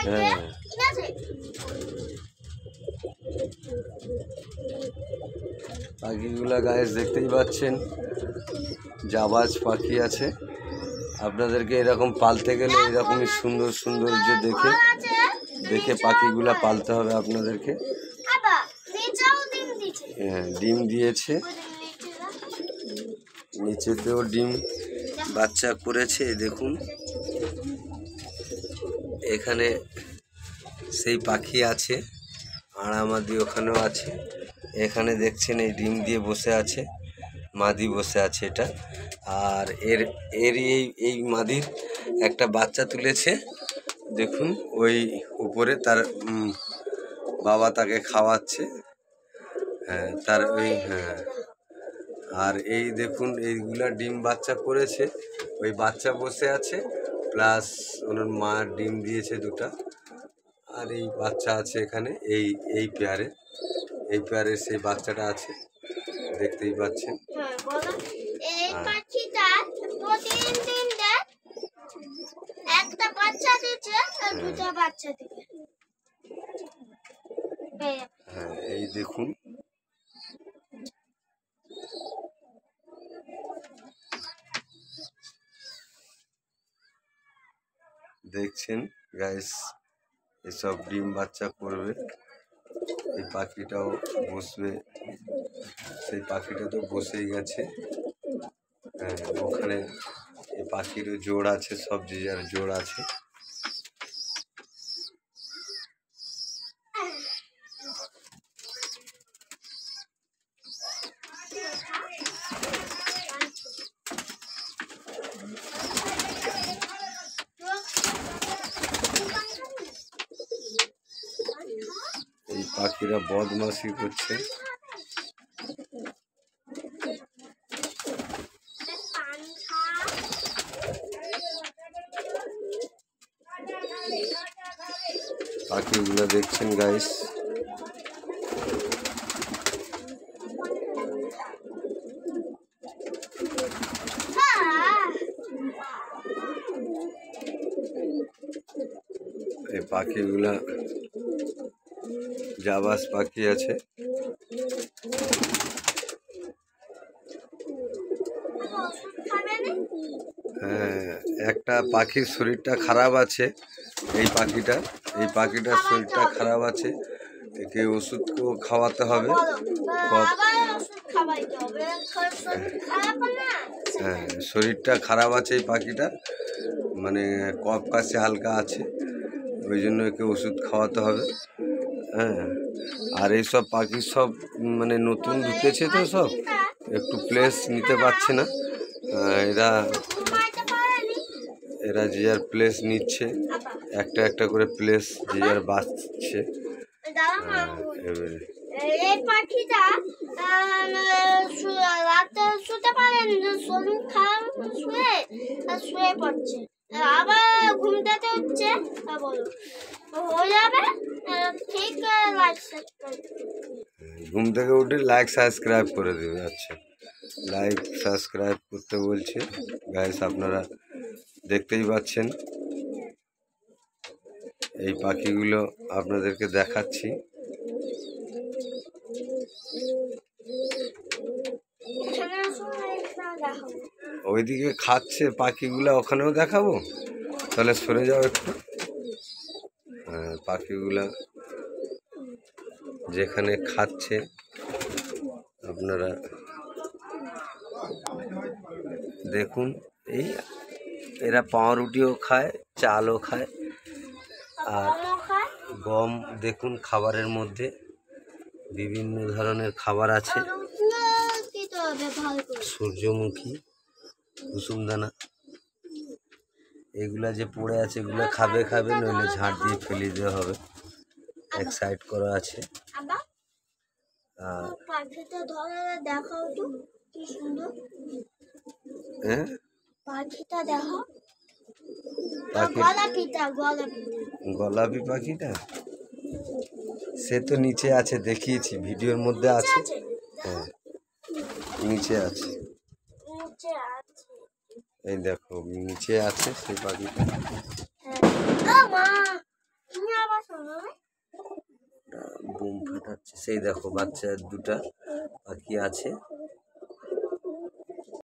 হ্যাঁ পাখিগুলা গাইস দেখতেই পাচ্ছেন, জাবাজ পাখি আছে। আপনাদেরকে এরকম পালতে গেলে এরকমই সুন্দর সৌন্দর্য দেখে দেখে পাখিগুলা পালতে হবে আপনাদেরকে। হ্যাঁ ডিম দিয়েছে, নিচেতেও ডিম বাচ্চা করেছে দেখুন। এখানে সেই পাখি আছে, আড়ামাদি ওখানেও আছে। এখানে দেখছেন এই ডিম দিয়ে বসে আছে, মাদি বসে আছে এটা। আর এই মাদির একটা বাচ্চা তুলেছে দেখুন, ওই উপরে তার বাবা তাকে খাওয়াচ্ছে। হ্যাঁ তার ওই হ্যাঁ। আর এই দেখুন এইগুলা ডিম বাচ্চা করেছে, ওই বাচ্চা বসে আছে, প্লাস ওনার মা ডিম দিয়েছে দুটা। আর এই বাচ্চা আছে এখানে, এই পেয়ারে সেই বাচ্চাটা আছে, দেখতেই পাচ্ছেন। হ্যাঁ এই দেখুন দেখছেন গাইস, এসব ডিম বাচ্চা করবে। এই পাখিটাও বসবে, সেই পাখিটা তো বসেই গেছে। হ্যাঁ ওখানে এই পাখিরও জোড় আছে, সব যে যার জোড় আছে। এই পাখিরা বদমাশি করছে। পাখিগুলো দেখছেন গাইস, এই পাখিগুলা জাবাস পাখি আছে। হ্যাঁ একটা পাখির শরীরটা খারাপ আছে, এই পাখিটার শরীরটা খারাপ আছে, একে ওষুধ খাওয়াতে হবে। হ্যাঁ শরীরটা খারাপ আছে এই পাখিটার, মানে কফ কাশি হালকা আছে, ওই জন্য একে ওষুধ খাওয়াতে হবে। হ্যাঁ আর এইসব পাখি সব মানে নতুন ঢুকেছে তো, সব একটু প্লেস নিতে পারছে না। এরা যে যার প্লেস নিচ্ছে, একটা একটা করে প্লেস যে যার বাঁচছে। এই পাখিটা রাতে শুতে পারেন, শরীর খারাপ শুয়ে পড়ছে, আবার ঘুমটাতে উঠছে। বলো হয়ে যাবে ঠিক। ঘুম থেকে উঠে লাইক সাবস্ক্রাইব করে দেবে। আচ্ছা লাইক সাবস্ক্রাইব করতে বলছে গাইস, আপনারা দেখতেই পাচ্ছেন। এই পাখিগুলো আপনাদেরকে দেখাচ্ছি। ওইদিকে খাচ্ছে পাখিগুলো, ওখানেও দেখাবো, তাহলে সরে যাও একটু। হ্যাঁ পাখিগুলা যেখানে খাচ্ছে আপনারা দেখুন। এই এরা পাউরুটিও খায়, চালও খায়, আর গম দেখুন খাবারের মধ্যে বিভিন্ন ধরনের খাবার আছে, সূর্যমুখী, কুসুমদানা, এগুলা যে পড়ে আছে এগুলো খাবে নইলে ঝাঁট দিয়ে ফেলে দেওয়া হবে। এক সাইড করা আছে। হ্যাঁ পাখিটা দেখো, গোলাপি পাখিটা সে তো নিচে আছে, দেখিয়েছি ভিডিওর মধ্যে আছে। হ্যাঁ নিচে আছে, এই দেখো নিচে আছে সেই পাখিটা। বুম ফাটাচ্ছে, সেই দেখো বাচ্চা দুটা পাখি আছে।